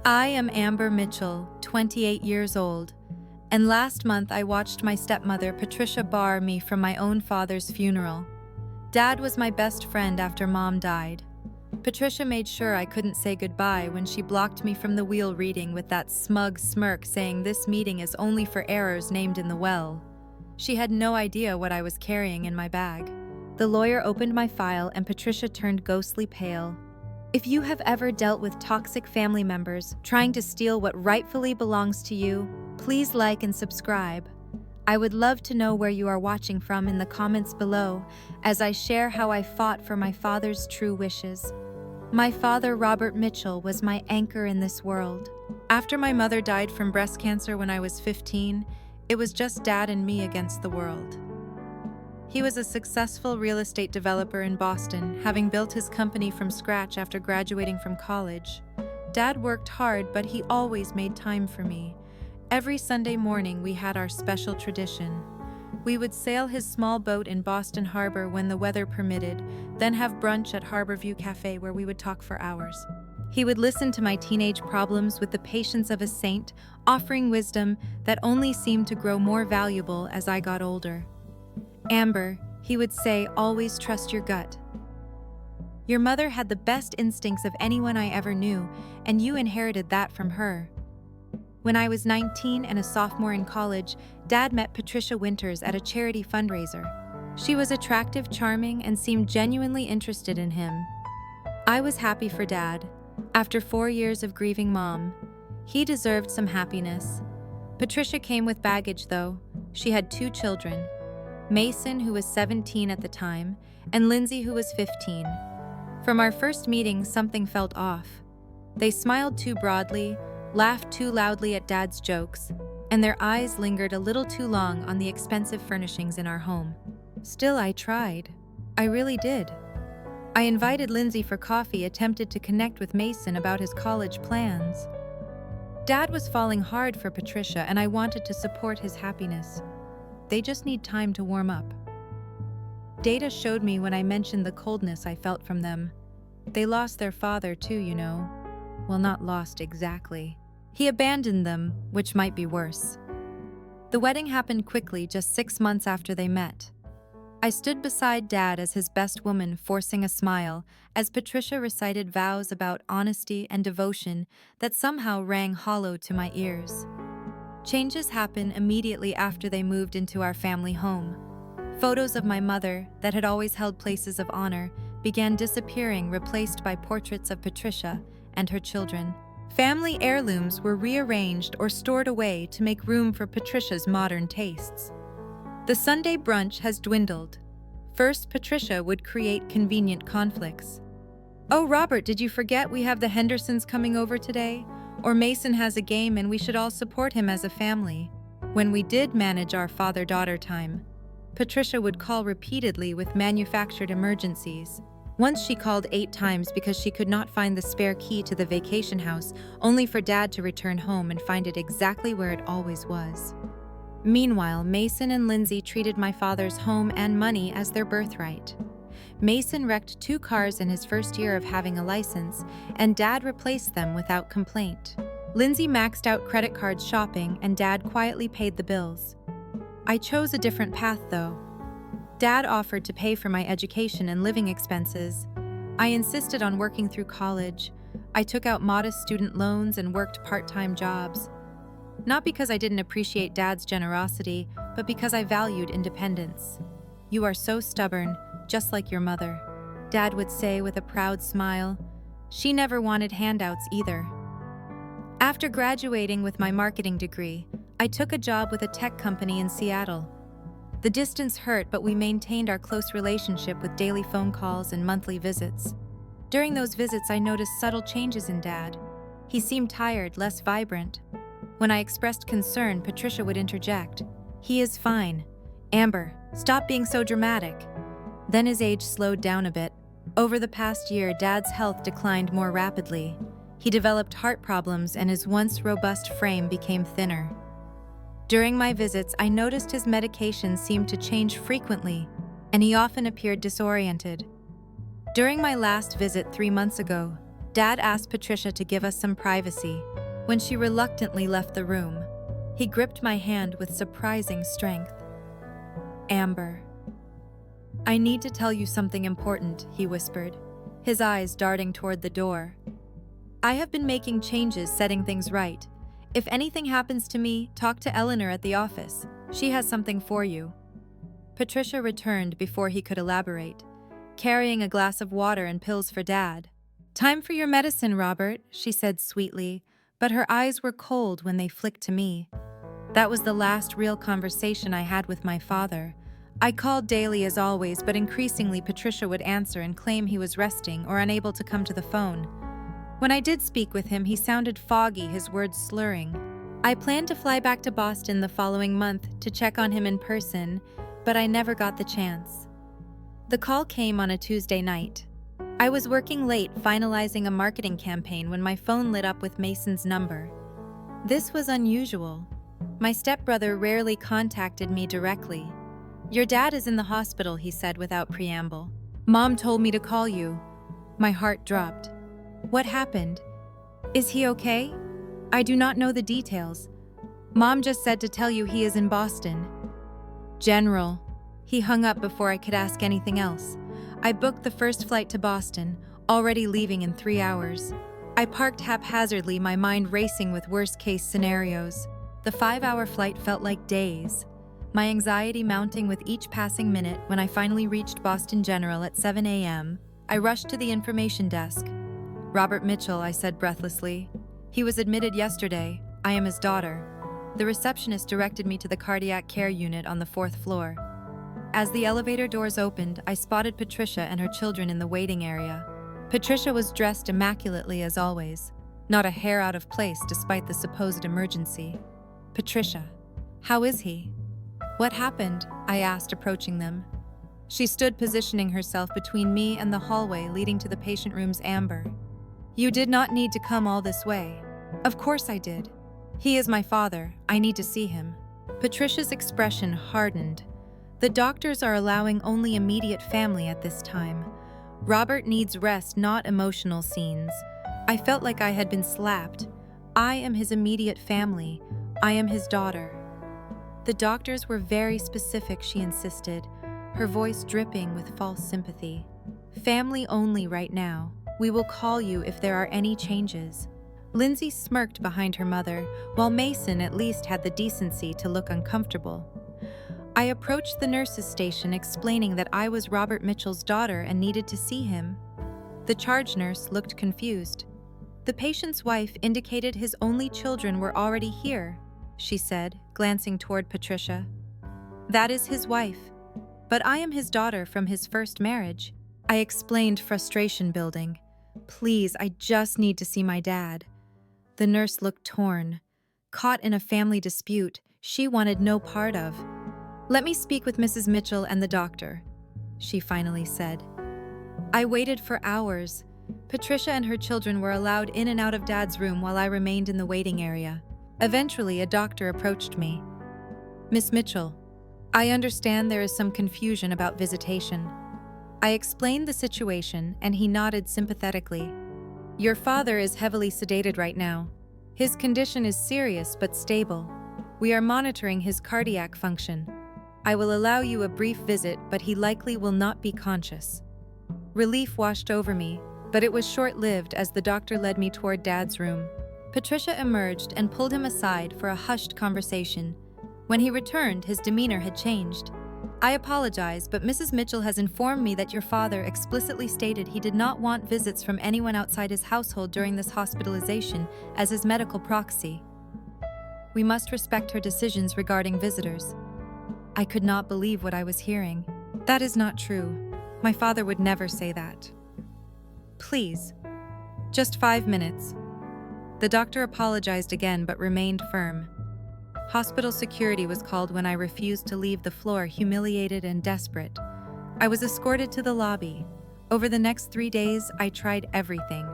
I am Amber Mitchell, 28 years old, and last month I watched my stepmother Patricia bar me from my own father's funeral. Dad was my best friend after Mom died. Patricia made sure I couldn't say goodbye when she blocked me from the wheel reading with that smug smirk saying this meeting is only for errors named in the will. She had no idea what I was carrying in my bag. The lawyer opened my file and Patricia turned ghostly pale. If you have ever dealt with toxic family members trying to steal what rightfully belongs to you, please like and subscribe. I would love to know where you are watching from in the comments below as I share how I fought for my father's true wishes. My father, Robert Mitchell, was my anchor in this world. After my mother died from breast cancer when I was 15, it was just Dad and me against the world. He was a successful real estate developer in Boston, having built his company from scratch after graduating from college. Dad worked hard, but he always made time for me. Every Sunday morning, we had our special tradition. We would sail his small boat in Boston Harbor when the weather permitted, then have brunch at Harborview Cafe where we would talk for hours. He would listen to my teenage problems with the patience of a saint, offering wisdom that only seemed to grow more valuable as I got older. Amber, he would say, always trust your gut. Your mother had the best instincts of anyone I ever knew, and you inherited that from her. When I was 19 and a sophomore in college, Dad met Patricia Winters at a charity fundraiser. She was attractive, charming, and seemed genuinely interested in him. I was happy for Dad. After 4 years of grieving Mom, he deserved some happiness. Patricia came with baggage, though. She had 2 children, Mason, who was 17 at the time, and Lindsay, who was 15. From our first meeting, something felt off. They smiled too broadly, laughed too loudly at Dad's jokes, and their eyes lingered a little too long on the expensive furnishings in our home. Still, I tried. I really did. I invited Lindsay for coffee, attempted to connect with Mason about his college plans. Dad was falling hard for Patricia, and I wanted to support his happiness. They just need time to warm up. Data showed me when I mentioned the coldness I felt from them. They lost their father too, you know. Well, not lost exactly. He abandoned them, which might be worse. The wedding happened quickly, just 6 months after they met. I stood beside Dad as his best woman, forcing a smile, as Patricia recited vows about honesty and devotion that somehow rang hollow to my ears. Changes happened immediately after they moved into our family home. Photos of my mother, that had always held places of honor, began disappearing, replaced by portraits of Patricia and her children. Family heirlooms were rearranged or stored away to make room for Patricia's modern tastes. The Sunday brunch has dwindled. First, Patricia would create convenient conflicts. "Oh, Robert, did you forget we have the Hendersons coming over today? Or Mason has a game and we should all support him as a family." When we did manage our father-daughter time, Patricia would call repeatedly with manufactured emergencies. Once she called 8 times because she could not find the spare key to the vacation house, only for Dad to return home and find it exactly where it always was. Meanwhile, Mason and Lindsay treated my father's home and money as their birthright. Mason wrecked 2 cars in his first year of having a license, and Dad replaced them without complaint. Lindsay maxed out credit cards shopping, and Dad quietly paid the bills. I chose a different path, though. Dad offered to pay for my education and living expenses. I insisted on working through college. I took out modest student loans and worked part-time jobs. Not because I didn't appreciate Dad's generosity, but because I valued independence. "You are so stubborn, just like your mother," Dad would say with a proud smile. She never wanted handouts either. After graduating with my marketing degree, I took a job with a tech company in Seattle. The distance hurt, but we maintained our close relationship with daily phone calls and monthly visits. During those visits, I noticed subtle changes in Dad. He seemed tired, less vibrant. When I expressed concern, Patricia would interject. "He is fine. Amber, stop being so dramatic." Then his age slowed down a bit. Over the past year, Dad's health declined more rapidly. He developed heart problems and his once robust frame became thinner. During my visits, I noticed his medication seemed to change frequently, and he often appeared disoriented. During my last visit 3 months ago, Dad asked Patricia to give us some privacy. When she reluctantly left the room, he gripped my hand with surprising strength. Amber. I need to tell you something important, he whispered, his eyes darting toward the door. I have been making changes, setting things right. If anything happens to me, talk to Eleanor at the office. She has something for you. Patricia returned before he could elaborate, carrying a glass of water and pills for Dad. Time for your medicine, Robert, she said sweetly, but her eyes were cold when they flicked to me. That was the last real conversation I had with my father. I called daily as always, but increasingly Patricia would answer and claim he was resting or unable to come to the phone. When I did speak with him, he sounded foggy, his words slurring. I planned to fly back to Boston the following month to check on him in person, but I never got the chance. The call came on a Tuesday night. I was working late finalizing a marketing campaign when my phone lit up with Mason's number. This was unusual. My stepbrother rarely contacted me directly. Your dad is in the hospital, he said without preamble. Mom told me to call you. My heart dropped. What happened? Is he okay? I do not know the details. Mom just said to tell you he is in Boston. General. He hung up before I could ask anything else. I booked the first flight to Boston, already leaving in 3 hours. I parked haphazardly, my mind racing with worst-case scenarios. The 5-hour flight felt like days, my anxiety mounting with each passing minute. When I finally reached Boston General at 7 a.m., I rushed to the information desk. Robert Mitchell, I said breathlessly. He was admitted yesterday. I am his daughter. The receptionist directed me to the cardiac care unit on the 4th floor. As the elevator doors opened, I spotted Patricia and her children in the waiting area. Patricia was dressed immaculately as always, not a hair out of place despite the supposed emergency. Patricia, how is he? What happened? I asked, approaching them. She stood positioning herself between me and the hallway leading to the patient room's Amber. You did not need to come all this way. Of course I did. He is my father. I need to see him. Patricia's expression hardened. The doctors are allowing only immediate family at this time. Robert needs rest, not emotional scenes. I felt like I had been slapped. I am his immediate family. I am his daughter. The doctors were very specific, she insisted, her voice dripping with false sympathy. Family only right now. We will call you if there are any changes. Lindsay smirked behind her mother, while Mason at least had the decency to look uncomfortable. I approached the nurse's station explaining that I was Robert Mitchell's daughter and needed to see him. The charge nurse looked confused. The patient's wife indicated his only children were already here, she said, glancing toward Patricia. That is his wife, but I am his daughter from his first marriage. I explained, frustration building. Please, I just need to see my dad. The nurse looked torn. Caught in a family dispute she wanted no part of. Let me speak with Mrs. Mitchell and the doctor, she finally said. I waited for hours. Patricia and her children were allowed in and out of Dad's room while I remained in the waiting area. Eventually, a doctor approached me. Miss Mitchell, I understand there is some confusion about visitation. I explained the situation and he nodded sympathetically. Your father is heavily sedated right now. His condition is serious but stable. We are monitoring his cardiac function. I will allow you a brief visit, but he likely will not be conscious. Relief washed over me, but it was short-lived as the doctor led me toward Dad's room. Patricia emerged and pulled him aside for a hushed conversation. When he returned, his demeanor had changed. I apologize, but Mrs. Mitchell has informed me that your father explicitly stated he did not want visits from anyone outside his household during this hospitalization as his medical proxy. We must respect her decisions regarding visitors. I could not believe what I was hearing. That is not true. My father would never say that. Please, just 5 minutes. The doctor apologized again but remained firm. Hospital security was called when I refused to leave the floor, humiliated and desperate. I was escorted to the lobby. Over the next 3 days, I tried everything.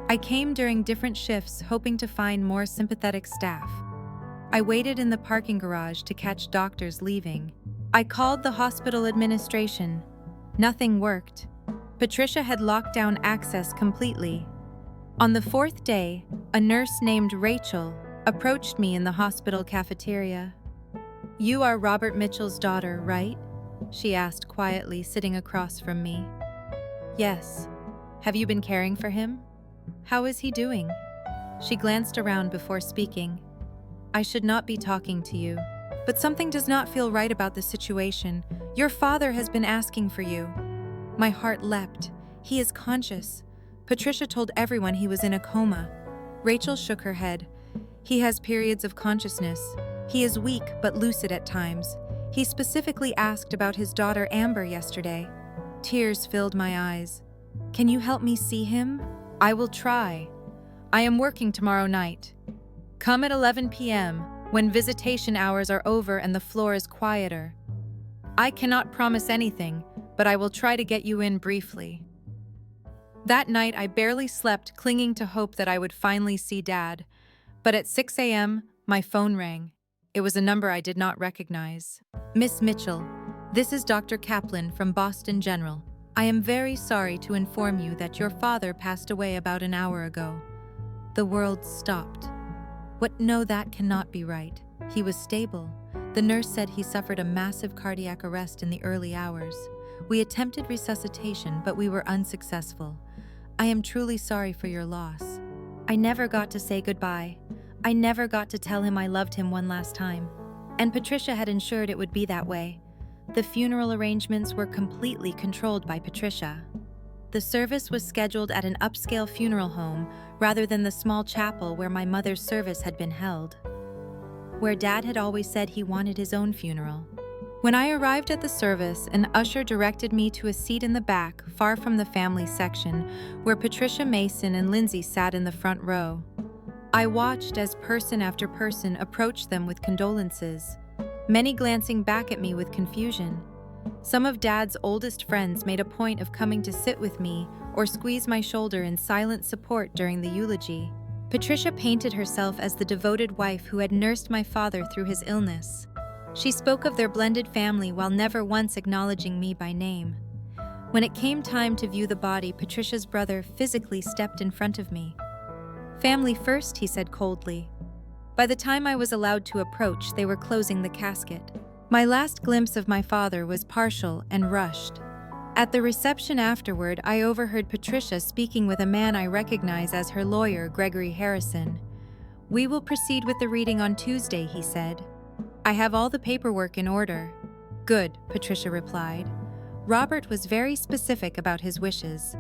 I came during different shifts, hoping to find more sympathetic staff. I waited in the parking garage to catch doctors leaving. I called the hospital administration. Nothing worked. Patricia had locked down access completely. On the fourth day, a nurse named Rachel approached me in the hospital cafeteria. "You are Robert Mitchell's daughter, right?" she asked quietly, sitting across from me. "Yes. Have you been caring for him? How is he doing?" She glanced around before speaking. "I should not be talking to you, but something does not feel right about the situation. Your father has been asking for you." My heart leapt. "He is conscious. Patricia told everyone he was in a coma." Rachel shook her head. "He has periods of consciousness. He is weak but lucid at times. He specifically asked about his daughter Amber yesterday." Tears filled my eyes. "Can you help me see him?" "I will try. I am working tomorrow night. Come at 11 p.m. when visitation hours are over and the floor is quieter. I cannot promise anything, but I will try to get you in briefly." That night, I barely slept, clinging to hope that I would finally see Dad. But at 6 a.m., my phone rang. It was a number I did not recognize. "Miss Mitchell, this is Dr. Kaplan from Boston General. I am very sorry to inform you that your father passed away about an hour ago." The world stopped. "What? No, that cannot be right. He was stable. The nurse said he suffered a massive cardiac arrest in the early hours. We attempted resuscitation, but we were unsuccessful. I am truly sorry for your loss. I never got to say goodbye. I never got to tell him I loved him one last time. And Patricia had ensured it would be that way. The funeral arrangements were completely controlled by Patricia. The service was scheduled at an upscale funeral home rather than the small chapel where my mother's service had been held, where Dad had always said he wanted his own funeral. When I arrived at the service, an usher directed me to a seat in the back, far from the family section, where Patricia Mason and Lindsay sat in the front row. I watched as person after person approached them with condolences, many glancing back at me with confusion. Some of Dad's oldest friends made a point of coming to sit with me or squeeze my shoulder in silent support during the eulogy. Patricia painted herself as the devoted wife who had nursed my father through his illness. She spoke of their blended family while never once acknowledging me by name. When it came time to view the body, Patricia's brother physically stepped in front of me. "Family first," he said coldly. By the time I was allowed to approach, they were closing the casket. My last glimpse of my father was partial and rushed. At the reception afterward, I overheard Patricia speaking with a man I recognize as her lawyer, Gregory Harrison. "We will proceed with the reading on Tuesday," he said. "I have all the paperwork in order." "Good," Patricia replied. "Robert was very specific about his wishes.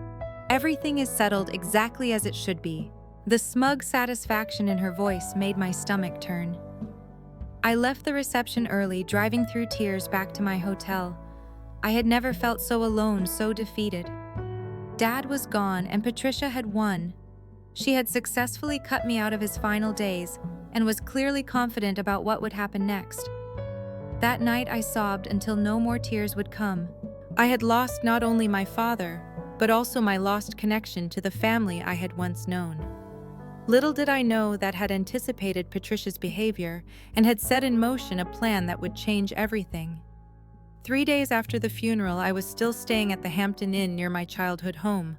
Everything is settled exactly as it should be." The smug satisfaction in her voice made my stomach turn. I left the reception early, driving through tears back to my hotel. I had never felt so alone, so defeated. Dad was gone and Patricia had won. She had successfully cut me out of his final days and was clearly confident about what would happen next. That night I sobbed until no more tears would come. I had lost not only my father, but also my lost connection to the family I had once known. Little did I know that had anticipated Patricia's behavior and had set in motion a plan that would change everything. 3 days after the funeral, I was still staying at the Hampton Inn near my childhood home.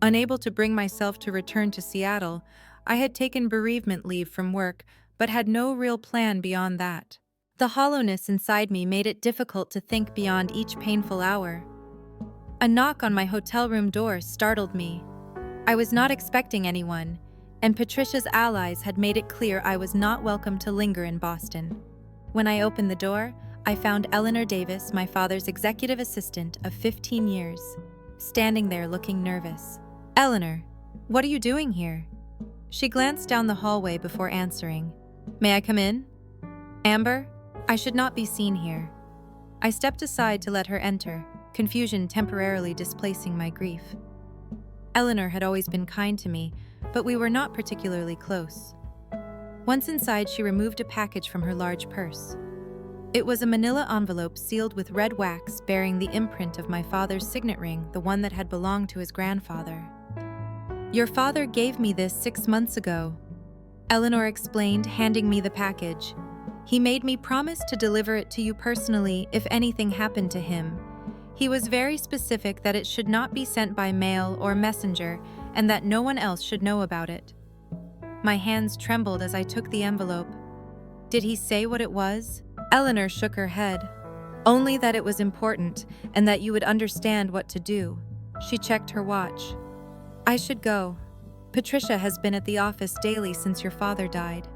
Unable to bring myself to return to Seattle, I had taken bereavement leave from work, but had no real plan beyond that. The hollowness inside me made it difficult to think beyond each painful hour. A knock on my hotel room door startled me. I was not expecting anyone, and Patricia's allies had made it clear I was not welcome to linger in Boston. When I opened the door, I found Eleanor Davis, my father's executive assistant of 15 years, standing there looking nervous. "Eleanor, what are you doing here?" She glanced down the hallway before answering. "May I come in?" "Amber, I should not be seen here." I stepped aside to let her enter, confusion temporarily displacing my grief. Eleanor had always been kind to me, but we were not particularly close. Once inside, she removed a package from her large purse. It was a manila envelope sealed with red wax bearing the imprint of my father's signet ring, the one that had belonged to his grandfather. "Your father gave me this 6 months ago," Eleanor explained, handing me the package. "He made me promise to deliver it to you personally if anything happened to him. He was very specific that it should not be sent by mail or messenger, and that no one else should know about it. My hands trembled as I took the envelope. Did he say what it was? Eleanor shook her head. Only that it was important and that you would understand what to do. She checked her watch. I should go. Patricia has been at the office daily since your father died.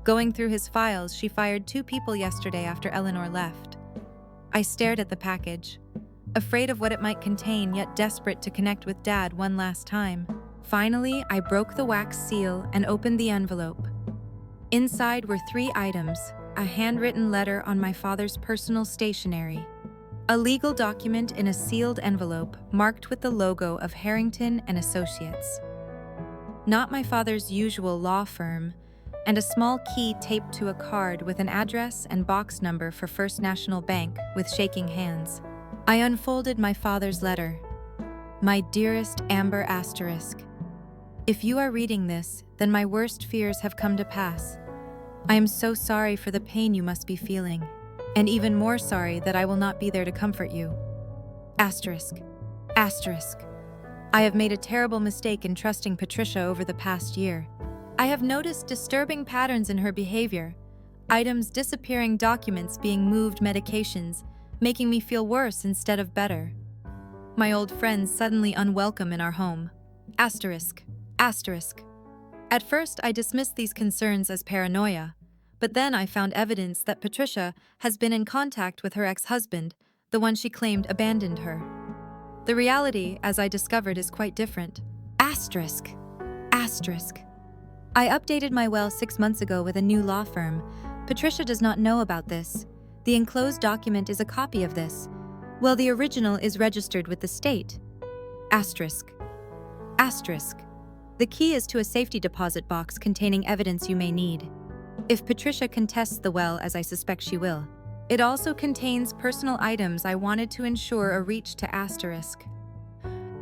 Going through his files, she fired 2 people yesterday after Eleanor left. I stared at the package, afraid of what it might contain, yet desperate to connect with Dad one last time. Finally, I broke the wax seal and opened the envelope. Inside were 3 items: a handwritten letter on my father's personal stationery, a legal document in a sealed envelope marked with the logo of Harrington and Associates, not my father's usual law firm, and a small key taped to a card with an address and box number for First National Bank with shaking hands. I unfolded my father's letter. My dearest Amber Asterisk, if you are reading this, then my worst fears have come to pass. I am so sorry for the pain you must be feeling, and even more sorry that I will not be there to comfort you. Asterisk. Asterisk. I have made a terrible mistake in trusting Patricia over the past year. I have noticed disturbing patterns in her behavior, items disappearing, documents being moved, medications, making me feel worse instead of better. My old friends suddenly unwelcome in our home. Asterisk. Asterisk. At first, I dismissed these concerns as paranoia, but then I found evidence that Patricia has been in contact with her ex-husband, the one she claimed abandoned her. The reality, as I discovered, is quite different. Asterisk. Asterisk. I updated my will 6 months ago with a new law firm. Patricia does not know about this. The enclosed document is a copy of this. Well, the original is registered with the state. Asterisk. Asterisk. The key is to a safety deposit box containing evidence you may need. If Patricia contests the will, as I suspect she will, it also contains personal items I wanted to ensure a reach to Asterisk.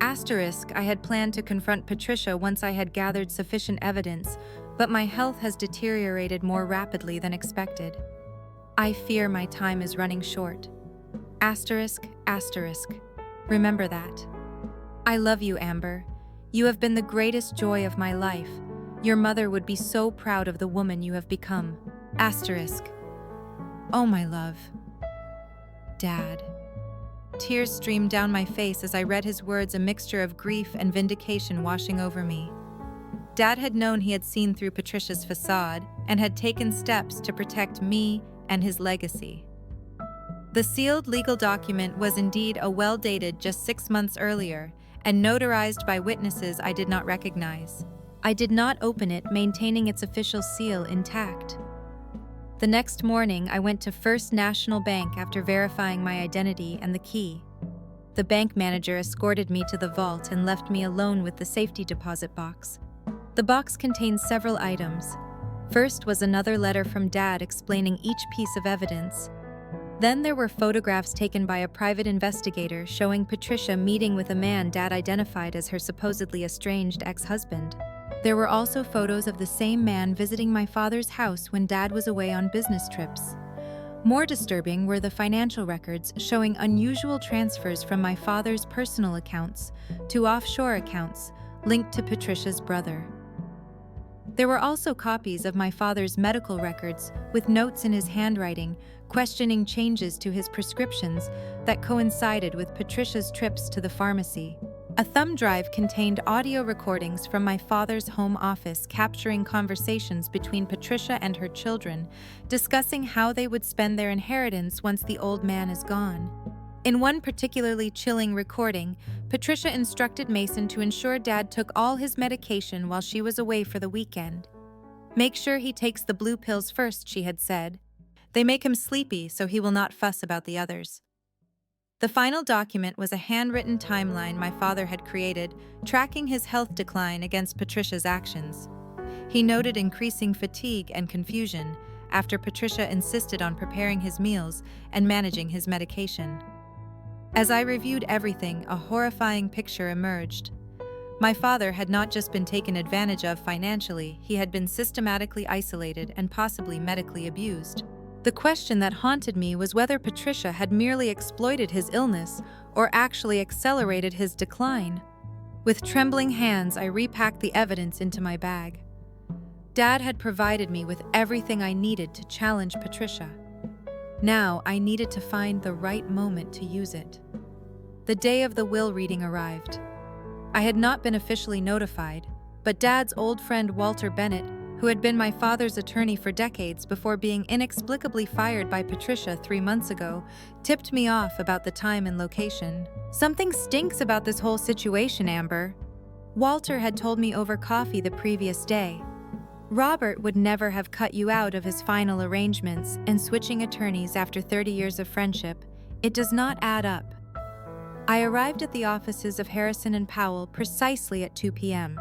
Asterisk, I had planned to confront Patricia once I had gathered sufficient evidence, but my health has deteriorated more rapidly than expected. I fear my time is running short. Asterisk, asterisk. Remember that. I love you, Amber. You have been the greatest joy of my life. Your mother would be so proud of the woman you have become. Asterisk. Oh, my love. Dad. Tears streamed down my face as I read his words, a mixture of grief and vindication washing over me. Dad had known he had seen through Patricia's facade and had taken steps to protect me and his legacy. The sealed legal document was indeed a will dated just 6 months earlier and notarized by witnesses I did not recognize. I did not open it, maintaining its official seal intact. The next morning, I went to First National Bank after verifying my identity and the key. The bank manager escorted me to the vault and left me alone with the safety deposit box. The box contained several items. First was another letter from Dad explaining each piece of evidence. Then there were photographs taken by a private investigator showing Patricia meeting with a man Dad identified as her supposedly estranged ex-husband. There were also photos of the same man visiting my father's house when Dad was away on business trips. More disturbing were the financial records showing unusual transfers from my father's personal accounts to offshore accounts linked to Patricia's brother. There were also copies of my father's medical records with notes in his handwriting questioning changes to his prescriptions that coincided with Patricia's trips to the pharmacy. A thumb drive contained audio recordings from my father's home office capturing conversations between Patricia and her children, discussing how they would spend their inheritance once the old man is gone. In one particularly chilling recording, Patricia instructed Mason to ensure Dad took all his medication while she was away for the weekend. Make sure he takes the blue pills first, she had said. They make him sleepy, so he will not fuss about the others. The final document was a handwritten timeline my father had created, tracking his health decline against Patricia's actions. He noted increasing fatigue and confusion after Patricia insisted on preparing his meals and managing his medication. As I reviewed everything, a horrifying picture emerged. My father had not just been taken advantage of financially, he had been systematically isolated and possibly medically abused. The question that haunted me was whether Patricia had merely exploited his illness or actually accelerated his decline. With trembling hands, I repacked the evidence into my bag. Dad had provided me with everything I needed to challenge Patricia. Now I needed to find the right moment to use it. The day of the will reading arrived. I had not been officially notified, but Dad's old friend Walter Bennett, who had been my father's attorney for decades before being inexplicably fired by Patricia 3 months ago, tipped me off about the time and location. "Something stinks about this whole situation, Amber," Walter had told me over coffee the previous day. "Robert would never have cut you out of his final arrangements, and switching attorneys after 30 years of friendship, it does not add up." I arrived at the offices of Harrison and Powell precisely at 2 p.m.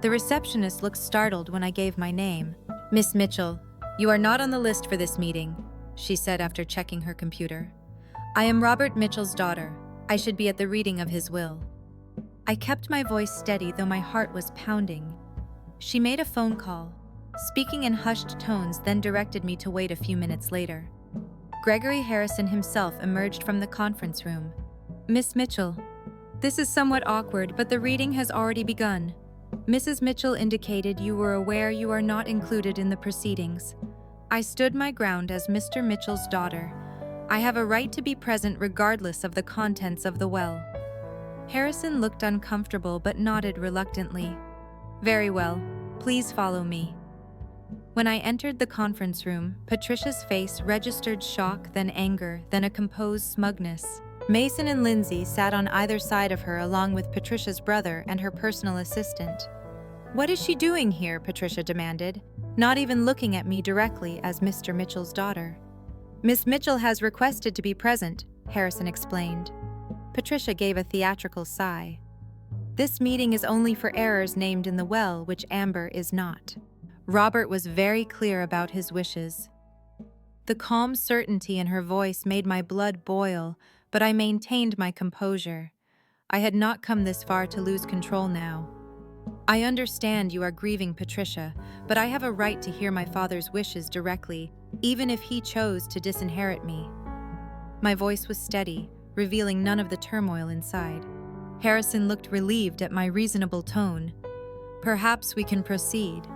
The receptionist looked startled when I gave my name. "Miss Mitchell, you are not on the list for this meeting," she said after checking her computer. "I am Robert Mitchell's daughter. I should be at the reading of his will." I kept my voice steady, though my heart was pounding. She made a phone call, speaking in hushed tones, then directed me to wait a few minutes later. Gregory Harrison himself emerged from the conference room. "Miss Mitchell, this is somewhat awkward, but the reading has already begun. Mrs. Mitchell indicated you were aware you are not included in the proceedings." I stood my ground as Mr. Mitchell's daughter. I have a right to be present regardless of the contents of the will. Harrison looked uncomfortable but nodded reluctantly. "Very well, please follow me." When I entered the conference room, Patricia's face registered shock, then anger, then a composed smugness. Mason and Lindsay sat on either side of her, along with Patricia's brother and her personal assistant. "What is she doing here?" Patricia demanded, not even looking at me directly as Mr. Mitchell's daughter. "Miss Mitchell has requested to be present," Harrison explained. Patricia gave a theatrical sigh. "This meeting is only for heirs named in the will, which Amber is not." Robert was very clear about his wishes. The calm certainty in her voice made my blood boil, but I maintained my composure. I had not come this far to lose control now. "I understand you are grieving Patricia, but I have a right to hear my father's wishes directly, even if he chose to disinherit me." My voice was steady, revealing none of the turmoil inside. Harrison looked relieved at my reasonable tone. "Perhaps we can proceed.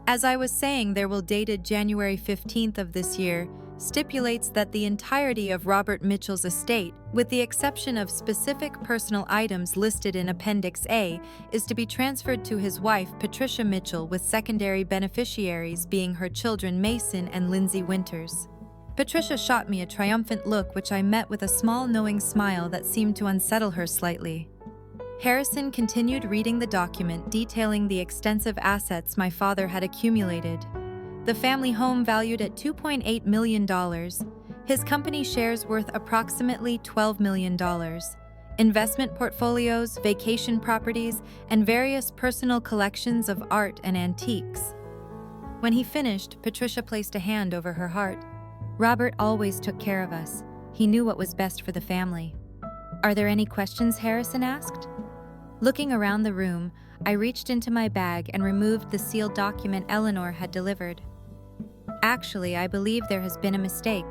As I was saying, their will dated January 15th of this year stipulates that the entirety of Robert Mitchell's estate, with the exception of specific personal items listed in Appendix A, is to be transferred to his wife, Patricia Mitchell, with secondary beneficiaries being her children Mason and Lindsay Winters. Patricia shot me a triumphant look, which I met with a small knowing smile that seemed to unsettle her slightly. Harrison continued reading the document detailing the extensive assets my father had accumulated. The family home valued at $2.8 million, his company shares worth approximately $12 million, investment portfolios, vacation properties, and various personal collections of art and antiques. When he finished, Patricia placed a hand over her heart. "Robert always took care of us. He knew what was best for the family." "Are there any questions?" Harrison asked. Looking around the room, I reached into my bag and removed the sealed document Eleanor had delivered. "Actually, I believe there has been a mistake."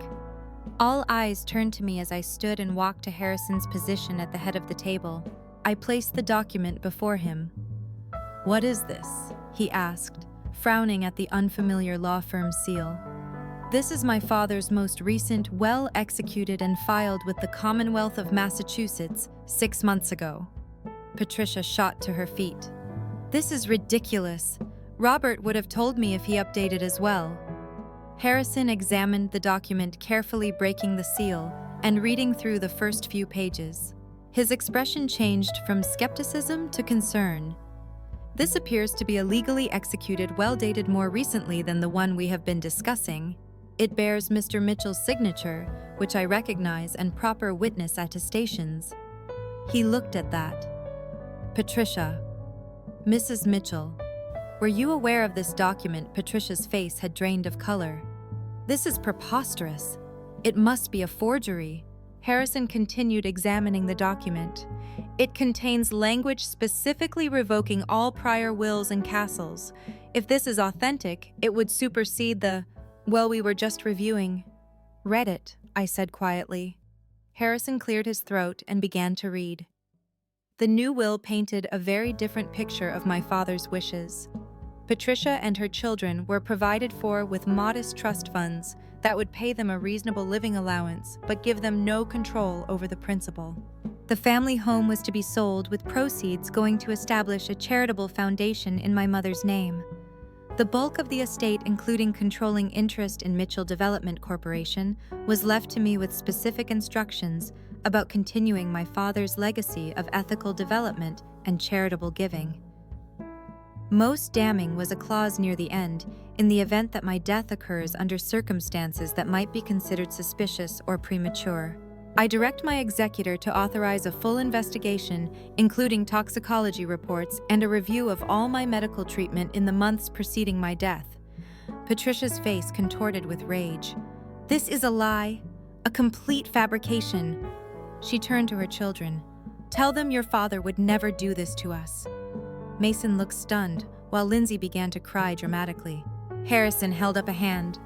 All eyes turned to me as I stood and walked to Harrison's position at the head of the table. I placed the document before him. "What is this?" he asked, frowning at the unfamiliar law firm seal. "This is my father's most recent, well-executed and filed with the Commonwealth of Massachusetts 6 months ago." Patricia shot to her feet. "This is ridiculous. Robert would have told me if he updated as well." Harrison examined the document carefully, breaking the seal and reading through the first few pages. His expression changed from skepticism to concern. "This appears to be a legally executed will dated more recently than the one we have been discussing. It bears Mr. Mitchell's signature, which I recognize, and proper witness attestations." He looked at that. "Patricia, Mrs. Mitchell, were you aware of this document?" Patricia's face had drained of color. "This is preposterous. It must be a forgery." Harrison continued examining the document. "It contains language specifically revoking all prior wills and castles. If this is authentic, it would supersede the, well, we were just reviewing." "Read it," I said quietly. Harrison cleared his throat and began to read. The new will painted a very different picture of my father's wishes. Patricia and her children were provided for with modest trust funds that would pay them a reasonable living allowance but give them no control over the principal. The family home was to be sold with proceeds going to establish a charitable foundation in my mother's name. The bulk of the estate, including controlling interest in Mitchell Development Corporation, was left to me with specific instructions about continuing my father's legacy of ethical development and charitable giving. Most damning was a clause near the end, in the event that my death occurs under circumstances that might be considered suspicious or premature. I direct my executor to authorize a full investigation, including toxicology reports and a review of all my medical treatment in the months preceding my death. Patricia's face contorted with rage. This is a lie, a complete fabrication. She turned to her children. Tell them your father would never do this to us. Mason looked stunned, while Lindsay began to cry dramatically. Harrison held up a hand.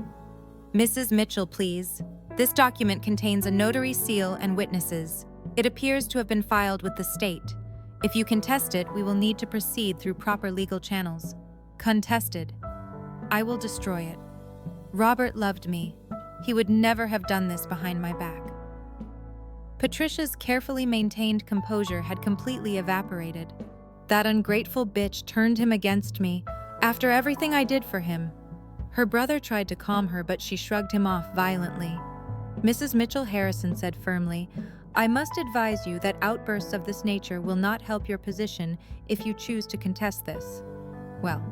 Mrs. Mitchell, please. This document contains a notary seal and witnesses. It appears to have been filed with the state. If you contest it, we will need to proceed through proper legal channels. Contested. I will destroy it. Robert loved me. He would never have done this behind my back. Patricia's carefully maintained composure had completely evaporated. That ungrateful bitch turned him against me after everything I did for him. Her brother tried to calm her, but she shrugged him off violently. Mrs. Mitchell, Harrison said firmly, I must advise you that outbursts of this nature will not help your position if you choose to contest this. Well,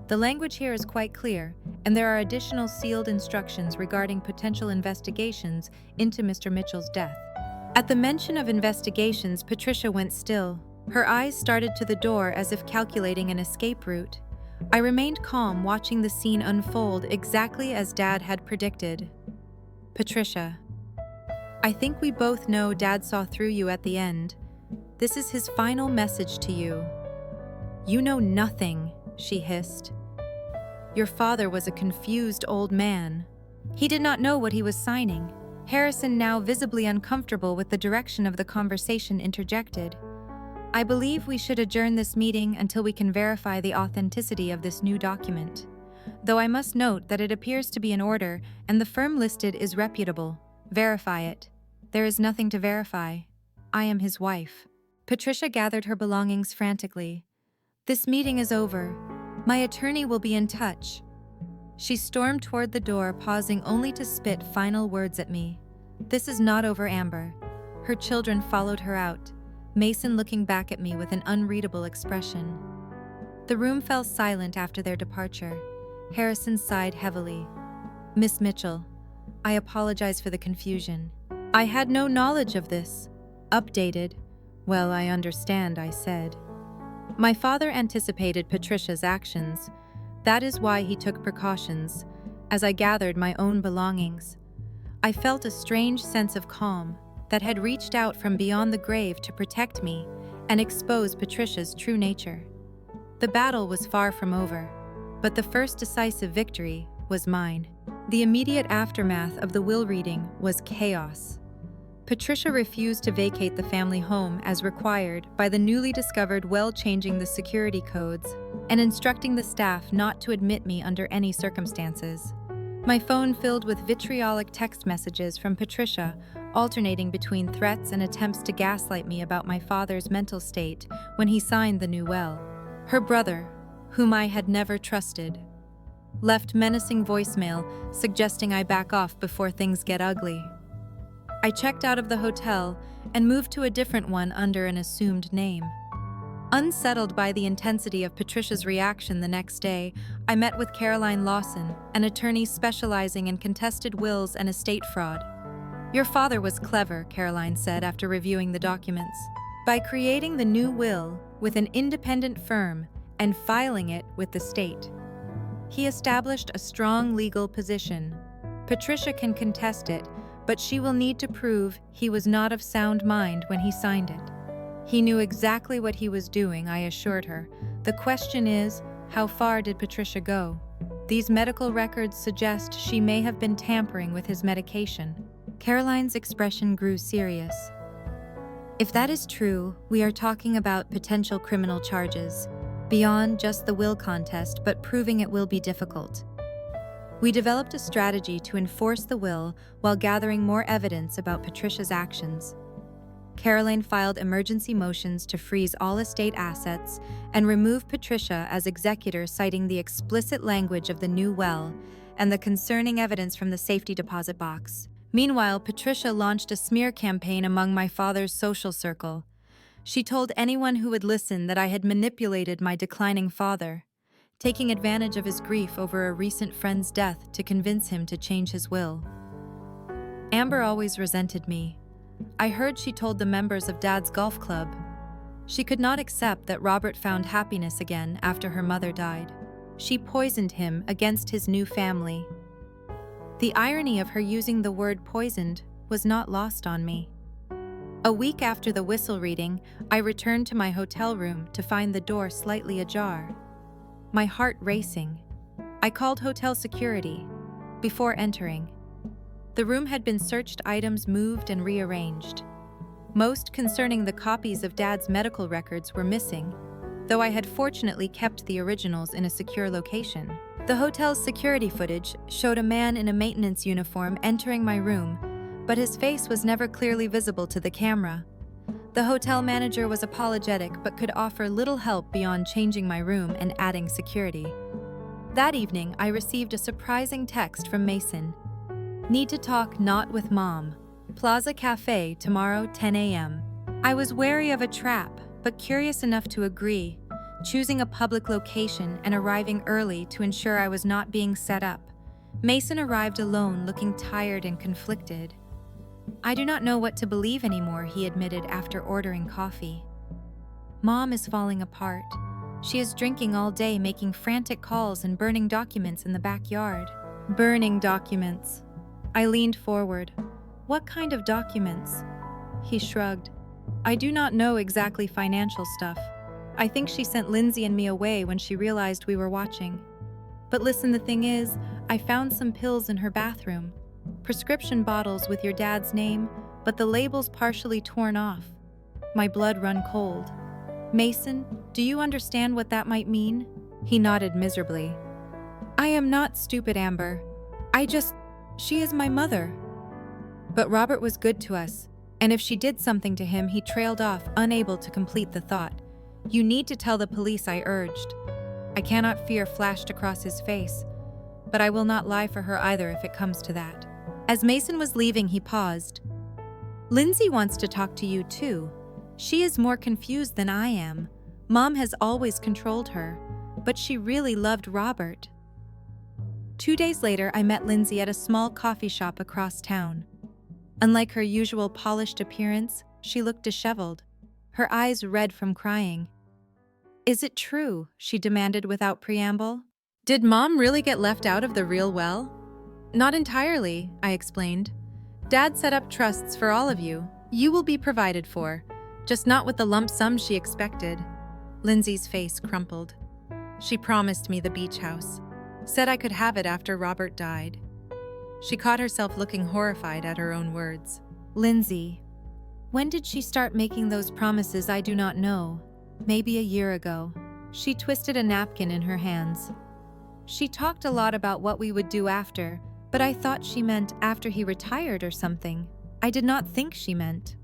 the language here is quite clear, and there are additional sealed instructions regarding potential investigations into Mr. Mitchell's death. At the mention of investigations, Patricia went still. Her eyes started to the door as if calculating an escape route. I remained calm, watching the scene unfold exactly as Dad had predicted. Patricia, I think we both know Dad saw through you at the end. This is his final message to you. You know nothing, she hissed. Your father was a confused old man. He did not know what he was signing. Harrison, now visibly uncomfortable with the direction of the conversation, interjected. I believe we should adjourn this meeting until we can verify the authenticity of this new document. Though I must note that it appears to be in order and the firm listed is reputable. Verify it. There is nothing to verify. I am his wife. Patricia gathered her belongings frantically. This meeting is over. My attorney will be in touch. She stormed toward the door, pausing only to spit final words at me. This is not over, Amber. Her children followed her out, Mason looking back at me with an unreadable expression. The room fell silent after their departure. Harrison sighed heavily. Miss Mitchell, I apologize for the confusion. I had no knowledge of this. Updated. Well, I understand, I said. My father anticipated Patricia's actions. That is why he took precautions, as I gathered my own belongings. I felt a strange sense of calm that had reached out from beyond the grave to protect me and expose Patricia's true nature. The battle was far from over, but the first decisive victory was mine. The immediate aftermath of the will reading was chaos. Patricia refused to vacate the family home as required by the newly discovered well, changing the security codes and instructing the staff not to admit me under any circumstances. My phone filled with vitriolic text messages from Patricia, alternating between threats and attempts to gaslight me about my father's mental state when he signed the new will. Her brother, whom I had never trusted, left menacing voicemail suggesting I back off before things get ugly. I checked out of the hotel and moved to a different one under an assumed name. Unsettled by the intensity of Patricia's reaction the next day, I met with Caroline Lawson, an attorney specializing in contested wills and estate fraud. Your father was clever, Caroline said after reviewing the documents. By creating the new will with an independent firm and filing it with the state, he established a strong legal position. Patricia can contest it, but she will need to prove he was not of sound mind when he signed it. He knew exactly what he was doing, I assured her. The question is, how far did Patricia go? These medical records suggest she may have been tampering with his medication. Caroline's expression grew serious. If that is true, we are talking about potential criminal charges, beyond just the will contest, but proving it will be difficult. We developed a strategy to enforce the will while gathering more evidence about Patricia's actions. Caroline filed emergency motions to freeze all estate assets and remove Patricia as executor, citing the explicit language of the new will and the concerning evidence from the safety deposit box. Meanwhile, Patricia launched a smear campaign among my father's social circle. She told anyone who would listen that I had manipulated my declining father, taking advantage of his grief over a recent friend's death to convince him to change his will. Amber always resented me. I heard she told the members of Dad's golf club. She could not accept that Robert found happiness again after her mother died. She poisoned him against his new family. The irony of her using the word poisoned was not lost on me. A week after the whistle reading, I returned to my hotel room to find the door slightly ajar. My heart racing. I called hotel security before entering. The room had been searched, items moved and rearranged. Most concerning the copies of Dad's medical records were missing, though I had fortunately kept the originals in a secure location. The hotel's security footage showed a man in a maintenance uniform entering my room, but his face was never clearly visible to the camera. The hotel manager was apologetic but could offer little help beyond changing my room and adding security. That evening, I received a surprising text from Mason. Need to talk, not with Mom. Plaza Cafe tomorrow, 10 a.m. I was wary of a trap, but curious enough to agree, choosing a public location and arriving early to ensure I was not being set up. Mason arrived alone, looking tired and conflicted. I do not know what to believe anymore, he admitted after ordering coffee. Mom is falling apart. She is drinking all day, making frantic calls and burning documents in the backyard. Burning documents. I leaned forward. What kind of documents? He shrugged. I do not know exactly, financial stuff. I think she sent Lindsay and me away when she realized we were watching. But listen, the thing is, I found some pills in her bathroom. Prescription bottles with your dad's name, but the label's partially torn off. My blood run cold. Mason, do you understand what that might mean? He nodded miserably. I am not stupid, Amber. She is my mother. But Robert was good to us, and if she did something to him, he trailed off, unable to complete the thought. You need to tell the police, I urged. I cannot, fear flashed across his face, but I will not lie for her either if it comes to that. As Mason was leaving, he paused. Lindsay wants to talk to you too. She is more confused than I am. Mom has always controlled her, but she really loved Robert. 2 days later, I met Lindsay at a small coffee shop across town. Unlike her usual polished appearance, she looked disheveled, her eyes red from crying. Is it true? She demanded without preamble. Did Mom really get left out of the real well? Not entirely, I explained. Dad set up trusts for all of you. You will be provided for, just not with the lump sum she expected. Lindsay's face crumpled. She promised me the beach house, said I could have it after Robert died. She caught herself looking horrified at her own words. Lindsay, when did she start making those promises? I do not know. Maybe a year ago. She twisted a napkin in her hands. She talked a lot about what we would do after, but I thought she meant after he retired or something. I did not think she meant.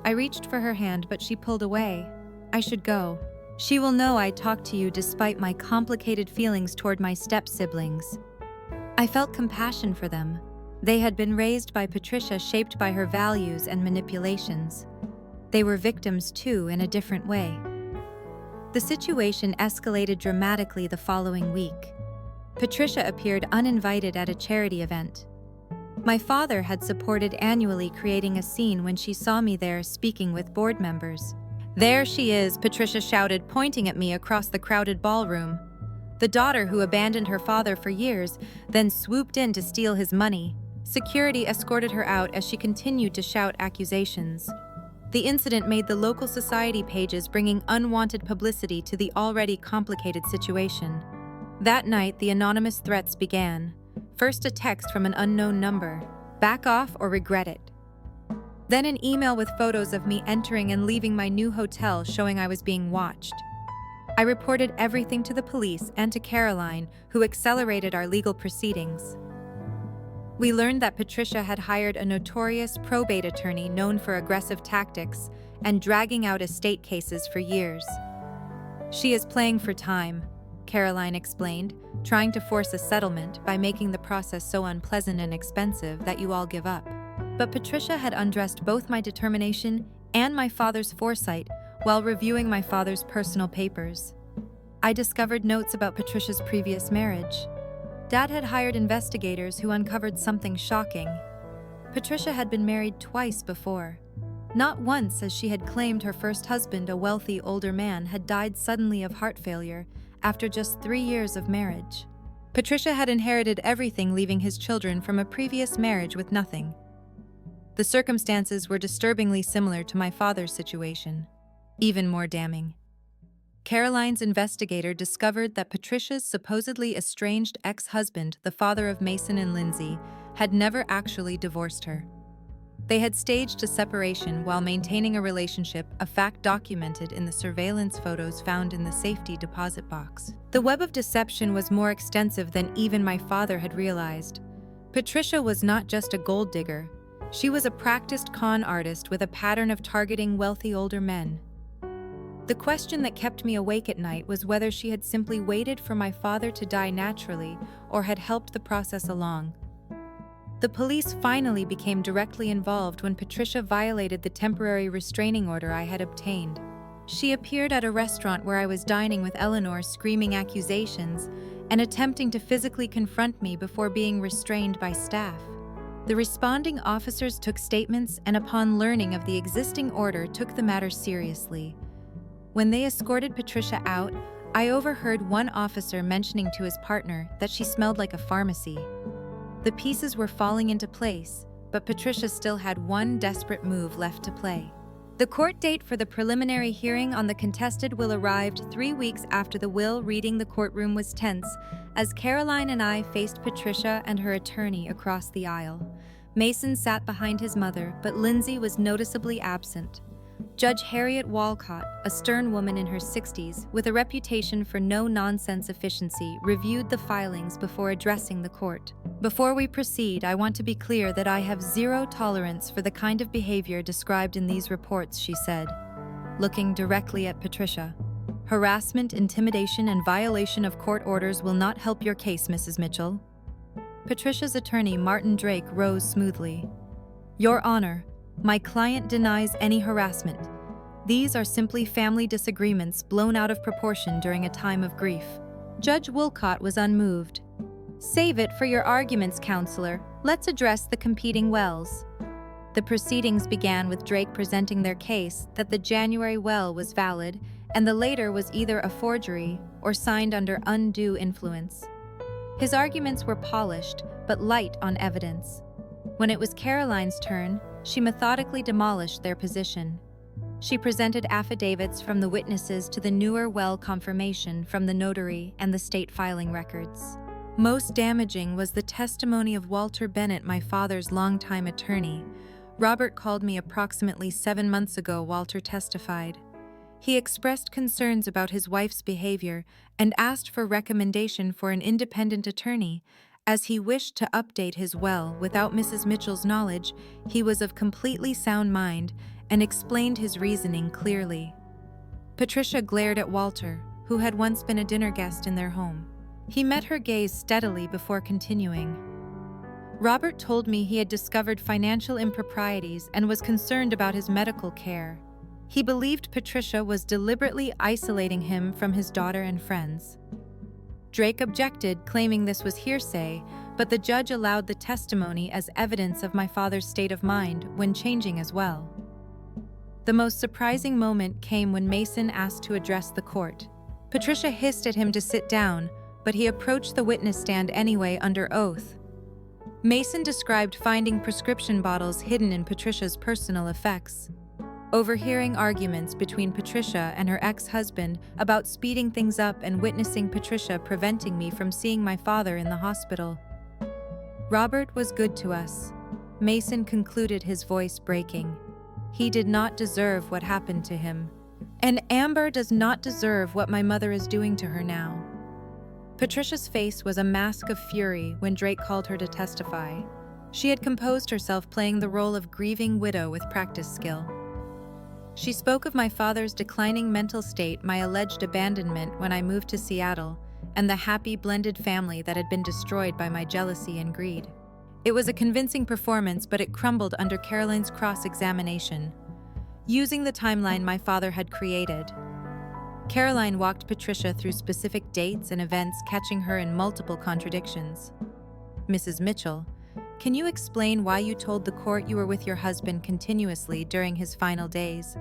I reached for her hand, but she pulled away. I should go. She will know I talked to you despite my complicated feelings toward my step-siblings. I felt compassion for them. They had been raised by Patricia, shaped by her values and manipulations. They were victims too, in a different way. The situation escalated dramatically the following week. Patricia appeared uninvited at a charity event. My father had supported annually, creating a scene when she saw me there speaking with board members. There she is, Patricia shouted, pointing at me across the crowded ballroom. The daughter who abandoned her father for years, then swooped in to steal his money. Security escorted her out as she continued to shout accusations. The incident made the local society pages, bringing unwanted publicity to the already complicated situation. That night, the anonymous threats began. First, a text from an unknown number. Back off or regret it. Then an email with photos of me entering and leaving my new hotel showing I was being watched. I reported everything to the police and to Caroline, who accelerated our legal proceedings. We learned that Patricia had hired a notorious probate attorney known for aggressive tactics and dragging out estate cases for years. She is playing for time, Caroline explained, trying to force a settlement by making the process so unpleasant and expensive that you all give up. But Patricia had undressed both my determination and my father's foresight while reviewing my father's personal papers. I discovered notes about Patricia's previous marriage. Dad had hired investigators who uncovered something shocking. Patricia had been married twice before. Not once, as she had claimed her first husband, a wealthy older man, had died suddenly of heart failure after just 3 years of marriage. Patricia had inherited everything, leaving his children from a previous marriage with nothing. The circumstances were disturbingly similar to my father's situation, even more damning. Caroline's investigator discovered that Patricia's supposedly estranged ex-husband, the father of Mason and Lindsay, had never actually divorced her. They had staged a separation while maintaining a relationship, a fact documented in the surveillance photos found in the safety deposit box. The web of deception was more extensive than even my father had realized. Patricia was not just a gold digger. She was a practiced con artist with a pattern of targeting wealthy older men. The question that kept me awake at night was whether she had simply waited for my father to die naturally or had helped the process along. The police finally became directly involved when Patricia violated the temporary restraining order I had obtained. She appeared at a restaurant where I was dining with Eleanor, screaming accusations and attempting to physically confront me before being restrained by staff. The responding officers took statements and, upon learning of the existing order, took the matter seriously. When they escorted Patricia out, I overheard one officer mentioning to his partner that she smelled like a pharmacy. The pieces were falling into place, but Patricia still had one desperate move left to play. The court date for the preliminary hearing on the contested will arrived 3 weeks after the will reading. The courtroom was tense as Caroline and I faced Patricia and her attorney across the aisle. Mason sat behind his mother, but Lindsay was noticeably absent. Judge Harriet Walcott, a stern woman in her 60s with a reputation for no-nonsense efficiency, reviewed the filings before addressing the court. Before we proceed, I want to be clear that I have zero tolerance for the kind of behavior described in these reports, she said, looking directly at Patricia. Harassment, intimidation, and violation of court orders will not help your case, Mrs. Mitchell. Patricia's attorney, Martin Drake, rose smoothly. Your Honor, my client denies any harassment. These are simply family disagreements blown out of proportion during a time of grief. Judge Walcott was unmoved. Save it for your arguments, counselor. Let's address the competing wells. The proceedings began with Drake presenting their case that the January well was valid and the later was either a forgery or signed under undue influence. His arguments were polished but light on evidence. When it was Caroline's turn, she methodically demolished their position. She presented affidavits from the witnesses to the newer well confirmation from the notary and the state filing records. Most damaging was the testimony of Walter Bennett, my father's longtime attorney. Robert called me approximately 7 months ago, Walter testified. He expressed concerns about his wife's behavior and asked for recommendation for an independent attorney. As he wished to update his will without Mrs. Mitchell's knowledge, he was of completely sound mind and explained his reasoning clearly. Patricia glared at Walter, who had once been a dinner guest in their home. He met her gaze steadily before continuing. Robert told me he had discovered financial improprieties and was concerned about his medical care. He believed Patricia was deliberately isolating him from his daughter and friends. Drake objected, claiming this was hearsay, but the judge allowed the testimony as evidence of my father's state of mind when changing as well. The most surprising moment came when Mason asked to address the court. Patricia hissed at him to sit down, but he approached the witness stand anyway under oath. Mason described finding prescription bottles hidden in Patricia's personal effects. Overhearing arguments between Patricia and her ex-husband about speeding things up and witnessing Patricia preventing me from seeing my father in the hospital. Robert was good to us. Mason concluded, his voice breaking. He did not deserve what happened to him. And Amber does not deserve what my mother is doing to her now. Patricia's face was a mask of fury when Drake called her to testify. She had composed herself, playing the role of grieving widow with practice skill. She spoke of my father's declining mental state, my alleged abandonment when I moved to Seattle, and the happy blended family that had been destroyed by my jealousy and greed. It was a convincing performance, but it crumbled under Caroline's cross-examination. Using the timeline my father had created, Caroline walked Patricia through specific dates and events, catching her in multiple contradictions. Mrs. Mitchell, can you explain why you told the court you were with your husband continuously during his final days?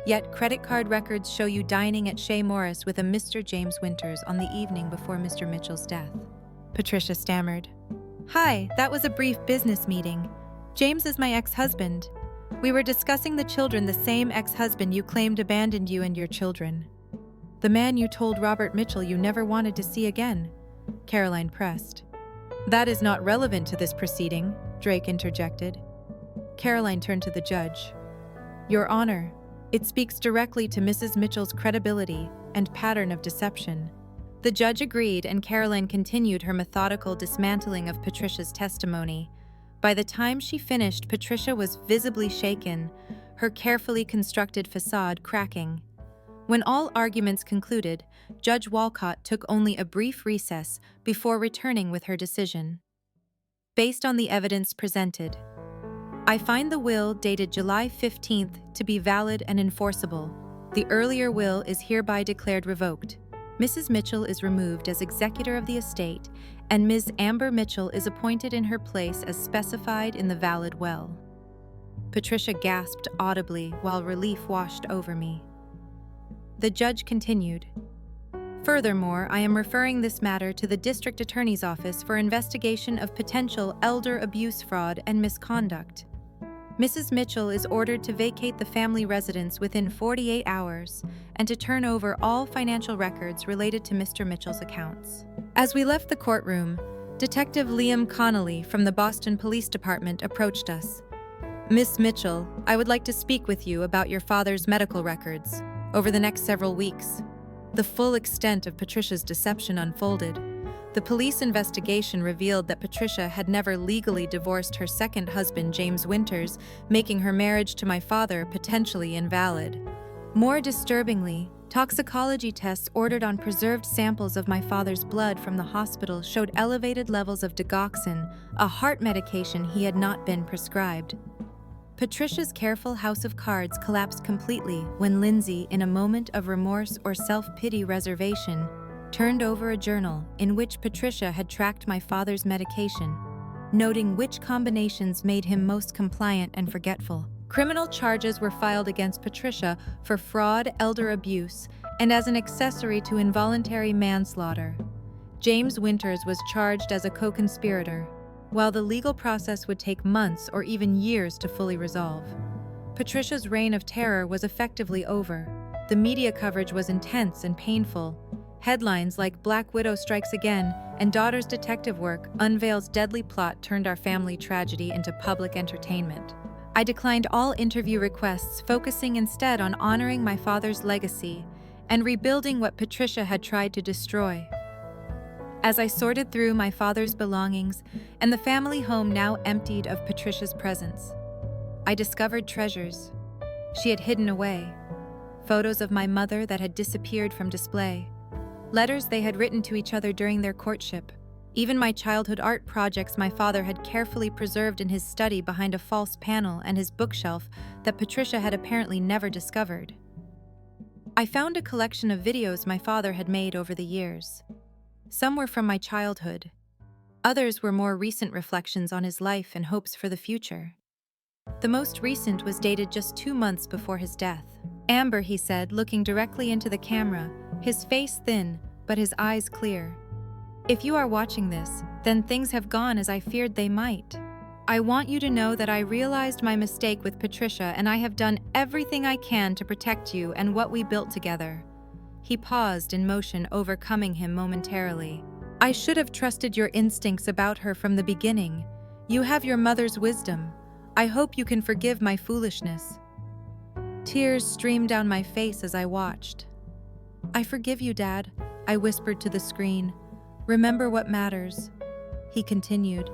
Yet credit card records show you dining at Shea Morris with a Mr. James Winters on the evening before Mr. Mitchell's death. Patricia stammered. Hi, that was a brief business meeting. James is my ex-husband. We were discussing the children, the same ex-husband you claimed abandoned you and your children. The man you told Robert Mitchell you never wanted to see again, Caroline pressed. That is not relevant to this proceeding, Drake interjected. Caroline turned to the judge. Your Honor, it speaks directly to Mrs. Mitchell's credibility and pattern of deception. The judge agreed, and Caroline continued her methodical dismantling of Patricia's testimony. By the time she finished, Patricia was visibly shaken, her carefully constructed facade cracking. When all arguments concluded, Judge Walcott took only a brief recess before returning with her decision. Based on the evidence presented, I find the will dated July 15th to be valid and enforceable. The earlier will is hereby declared revoked. Mrs. Mitchell is removed as executor of the estate, and Ms. Amber Mitchell is appointed in her place as specified in the valid will. Patricia gasped audibly while relief washed over me. The judge continued. Furthermore, I am referring this matter to the District Attorney's Office for investigation of potential elder abuse, fraud, and misconduct. Mrs. Mitchell is ordered to vacate the family residence within 48 hours and to turn over all financial records related to Mr. Mitchell's accounts. As we left the courtroom, Detective Liam Connolly from the Boston Police Department approached us. Miss Mitchell, I would like to speak with you about your father's medical records. Over the next several weeks, the full extent of Patricia's deception unfolded. The police investigation revealed that Patricia had never legally divorced her second husband, James Winters, making her marriage to my father potentially invalid. More disturbingly, toxicology tests ordered on preserved samples of my father's blood from the hospital showed elevated levels of digoxin, a heart medication he had not been prescribed. Patricia's careful house of cards collapsed completely when Lindsay, in a moment of remorse or self-pity reservation, turned over a journal in which Patricia had tracked my father's medication, noting which combinations made him most compliant and forgetful. Criminal charges were filed against Patricia for fraud, elder abuse, and as an accessory to involuntary manslaughter. James Winters was charged as a co-conspirator, while the legal process would take months or even years to fully resolve. Patricia's reign of terror was effectively over. The media coverage was intense and painful. Headlines like "Black Widow Strikes Again" and "Daughter's Detective Work Unveils Deadly Plot" turned our family tragedy into public entertainment. I declined all interview requests, focusing instead on honoring my father's legacy and rebuilding what Patricia had tried to destroy. As I sorted through my father's belongings and the family home now emptied of Patricia's presence, I discovered treasures she had hidden away. Photos of my mother that had disappeared from display. Letters they had written to each other during their courtship. Even my childhood art projects my father had carefully preserved in his study behind a false panel and his bookshelf that Patricia had apparently never discovered. I found a collection of videos my father had made over the years. Some were from my childhood. Others were more recent reflections on his life and hopes for the future. The most recent was dated just 2 months before his death. Amber, he said, looking directly into the camera, his face thin, but his eyes clear. If you are watching this, then things have gone as I feared they might. I want you to know that I realized my mistake with Patricia, and I have done everything I can to protect you and what we built together. He paused, in motion overcoming him momentarily. I should have trusted your instincts about her from the beginning. You have your mother's wisdom. I hope you can forgive my foolishness." Tears streamed down my face as I watched. "I forgive you, Dad," I whispered to the screen. "Remember what matters." He continued,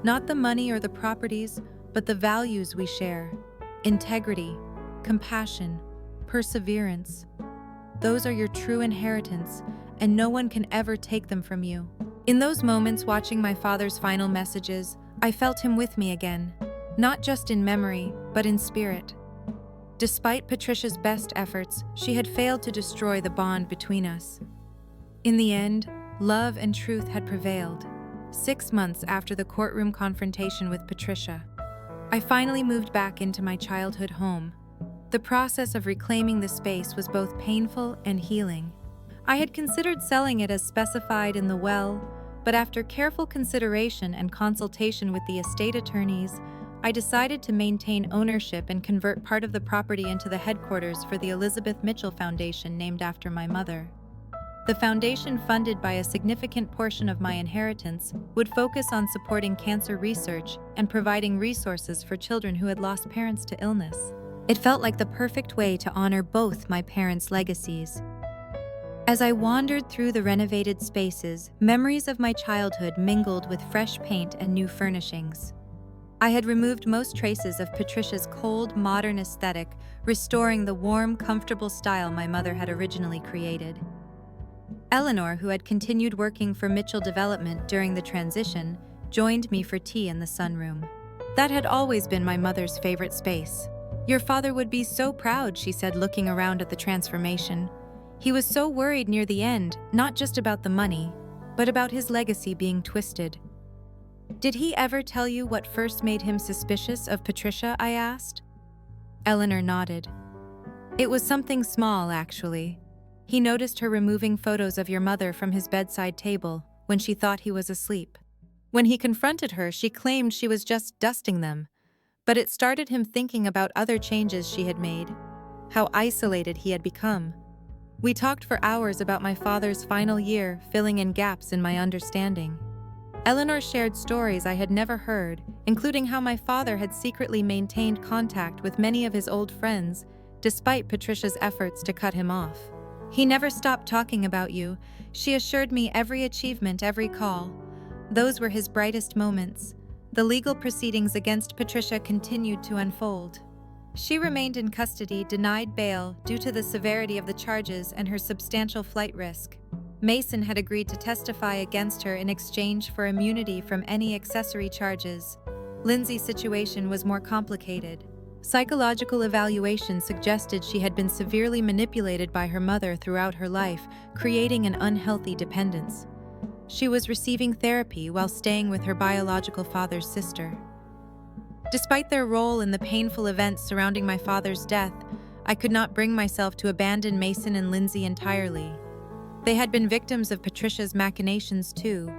"Not the money or the properties, but the values we share. Integrity, compassion, perseverance. Those are your true inheritance, and no one can ever take them from you." In those moments watching my father's final messages, I felt him with me again, not just in memory, but in spirit. Despite Patricia's best efforts, she had failed to destroy the bond between us. In the end, love and truth had prevailed. 6 months after the courtroom confrontation with Patricia, I finally moved back into my childhood home. The process of reclaiming the space was both painful and healing. I had considered selling it as specified in the will, but after careful consideration and consultation with the estate attorneys, I decided to maintain ownership and convert part of the property into the headquarters for the Elizabeth Mitchell Foundation named after my mother. The foundation, funded by a significant portion of my inheritance, would focus on supporting cancer research and providing resources for children who had lost parents to illness. It felt like the perfect way to honor both my parents' legacies. As I wandered through the renovated spaces, memories of my childhood mingled with fresh paint and new furnishings. I had removed most traces of Patricia's cold, modern aesthetic, restoring the warm, comfortable style my mother had originally created. Eleanor, who had continued working for Mitchell Development during the transition, joined me for tea in the sunroom. That had always been my mother's favorite space. "Your father would be so proud," she said, looking around at the transformation. "He was so worried near the end, not just about the money, but about his legacy being twisted." "Did he ever tell you what first made him suspicious of Patricia?" I asked. Eleanor nodded. "It was something small, actually. He noticed her removing photos of your mother from his bedside table when she thought he was asleep. When he confronted her, she claimed she was just dusting them, but it started him thinking about other changes she had made, how isolated he had become. We talked for hours about my father's final year, filling in gaps in my understanding. Eleanor shared stories I had never heard, including how my father had secretly maintained contact with many of his old friends, despite Patricia's efforts to cut him off. "He never stopped talking about you," she assured me. "Every achievement, every call. Those were his brightest moments." The legal proceedings against Patricia continued to unfold. She remained in custody, denied bail due to the severity of the charges and her substantial flight risk. Mason had agreed to testify against her in exchange for immunity from any accessory charges. Lindsay's situation was more complicated. Psychological evaluation suggested she had been severely manipulated by her mother throughout her life, creating an unhealthy dependence. She was receiving therapy while staying with her biological father's sister. Despite their role in the painful events surrounding my father's death, I could not bring myself to abandon Mason and Lindsay entirely. They had been victims of Patricia's machinations too,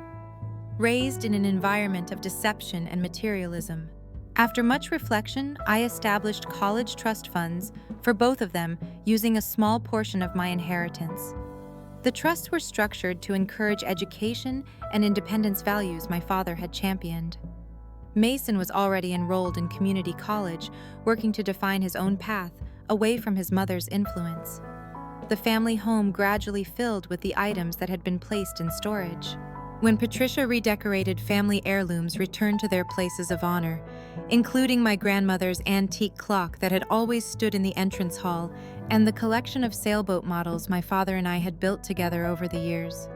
raised in an environment of deception and materialism. After much reflection, I established college trust funds for both of them using a small portion of my inheritance. The trusts were structured to encourage education and independence values my father had championed. Mason was already enrolled in community college, working to define his own path away from his mother's influence. The family home gradually filled with the items that had been placed in storage. When Patricia redecorated, family heirlooms returned to their places of honor, including my grandmother's antique clock that had always stood in the entrance hall and the collection of sailboat models my father and I had built together over the years.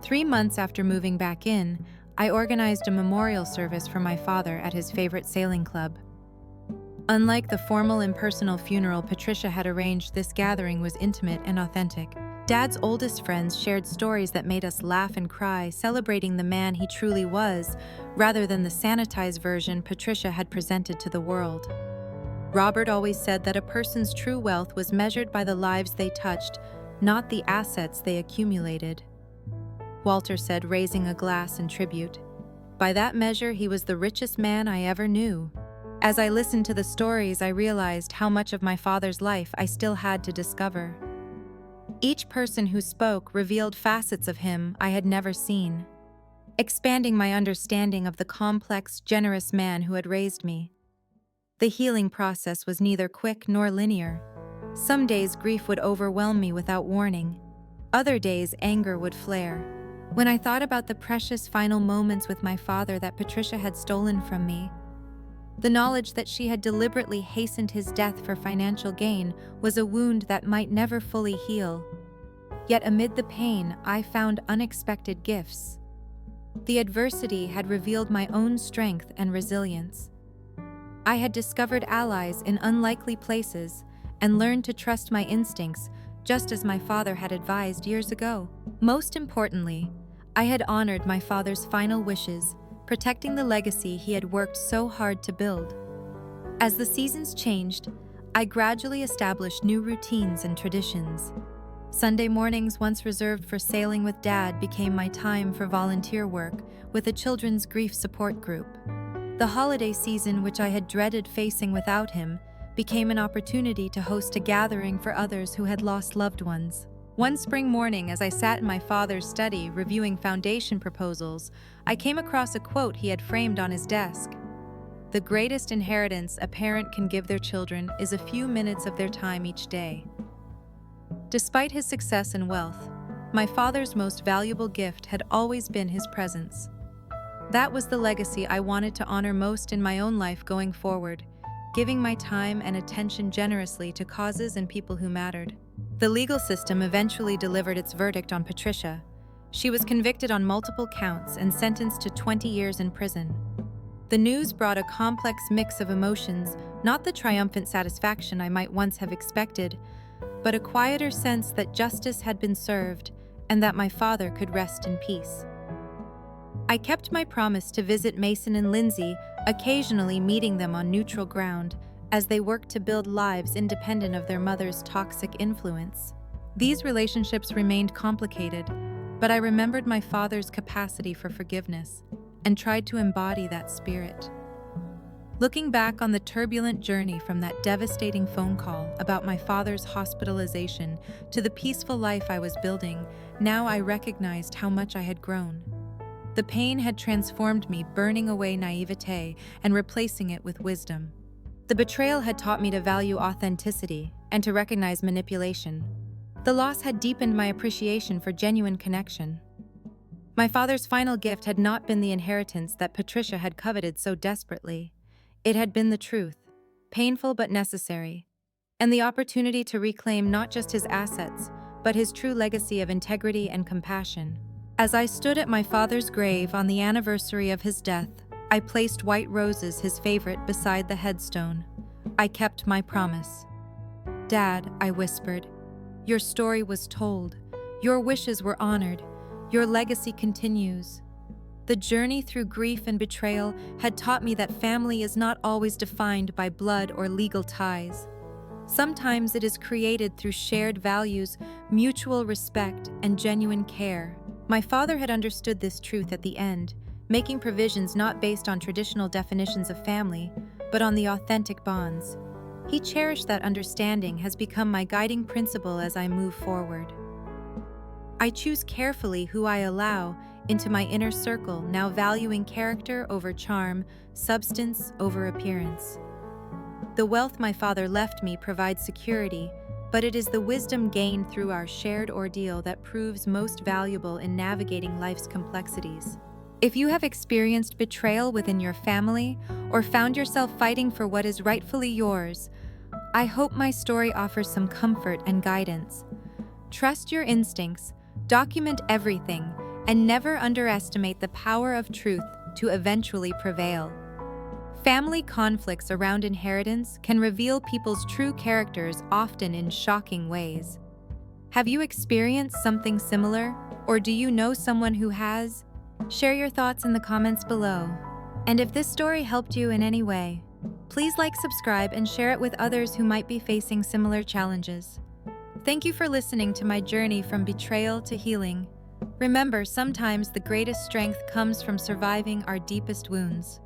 3 months after moving back in, I organized a memorial service for my father at his favorite sailing club. Unlike the formal impersonal funeral Patricia had arranged, this gathering was intimate and authentic. Dad's oldest friends shared stories that made us laugh and cry, celebrating the man he truly was, rather than the sanitized version Patricia had presented to the world. Robert always said that a person's true wealth was measured by the lives they touched, not the assets they accumulated. Walter said, raising a glass in tribute. By that measure, he was the richest man I ever knew. As I listened to the stories, I realized how much of my father's life I still had to discover. Each person who spoke revealed facets of him I had never seen. expanding my understanding of the complex, generous man who had raised me. The healing process was neither quick nor linear. Some days grief would overwhelm me without warning. Other days anger would flare. When I thought about the precious final moments with my father that Patricia had stolen from me, the knowledge that she had deliberately hastened his death for financial gain was a wound that might never fully heal. Yet amid the pain, I found unexpected gifts. The adversity had revealed my own strength and resilience. I had discovered allies in unlikely places and learned to trust my instincts, just as my father had advised years ago. Most importantly, I had honored my father's final wishes, protecting the legacy he had worked so hard to build. As the seasons changed, I gradually established new routines and traditions. Sunday mornings, once reserved for sailing with Dad, became my time for volunteer work with a children's grief support group. The holiday season, which I had dreaded facing without him, became an opportunity to host a gathering for others who had lost loved ones. One spring morning, as I sat in my father's study reviewing foundation proposals, I came across a quote he had framed on his desk. "The greatest inheritance a parent can give their children is a few minutes of their time each day." Despite his success and wealth, my father's most valuable gift had always been his presence. That was the legacy I wanted to honor most in my own life going forward, giving my time and attention generously to causes and people who mattered. The legal system eventually delivered its verdict on Patricia. She was convicted on multiple counts and sentenced to 20 years in prison. The news brought a complex mix of emotions, not the triumphant satisfaction I might once have expected, but a quieter sense that justice had been served and that my father could rest in peace. I kept my promise to visit Mason and Lindsay, occasionally meeting them on neutral ground as they worked to build lives independent of their mother's toxic influence. These relationships remained complicated, but I remembered my father's capacity for forgiveness and tried to embody that spirit. Looking back on the turbulent journey from that devastating phone call about my father's hospitalization to the peaceful life I was building, now I recognized how much I had grown. The pain had transformed me, burning away naivete and replacing it with wisdom. The betrayal had taught me to value authenticity and to recognize manipulation. The loss had deepened my appreciation for genuine connection. My father's final gift had not been the inheritance that Patricia had coveted so desperately. It had been the truth, painful but necessary, and the opportunity to reclaim not just his assets, but his true legacy of integrity and compassion. As I stood at my father's grave on the anniversary of his death, I placed white roses, his favorite, beside the headstone. I kept my promise. "Dad," I whispered, "your story was told. Your wishes were honored. Your legacy continues." The journey through grief and betrayal had taught me that family is not always defined by blood or legal ties. Sometimes it is created through shared values, mutual respect, and genuine care. My father had understood this truth at the end, making provisions not based on traditional definitions of family, but on the authentic bonds. He cherished that understanding has become my guiding principle as I move forward. I choose carefully who I allow into my inner circle, now valuing character over charm, substance over appearance. The wealth my father left me provides security, but it is the wisdom gained through our shared ordeal that proves most valuable in navigating life's complexities. If you have experienced betrayal within your family or found yourself fighting for what is rightfully yours, I hope my story offers some comfort and guidance. Trust your instincts, document everything, and never underestimate the power of truth to eventually prevail. Family conflicts around inheritance can reveal people's true characters, often in shocking ways. Have you experienced something similar, or do you know someone who has? Share your thoughts in the comments below. And if this story helped you in any way, please like, subscribe, and share it with others who might be facing similar challenges. Thank you for listening to my journey from betrayal to healing. Remember, sometimes the greatest strength comes from surviving our deepest wounds.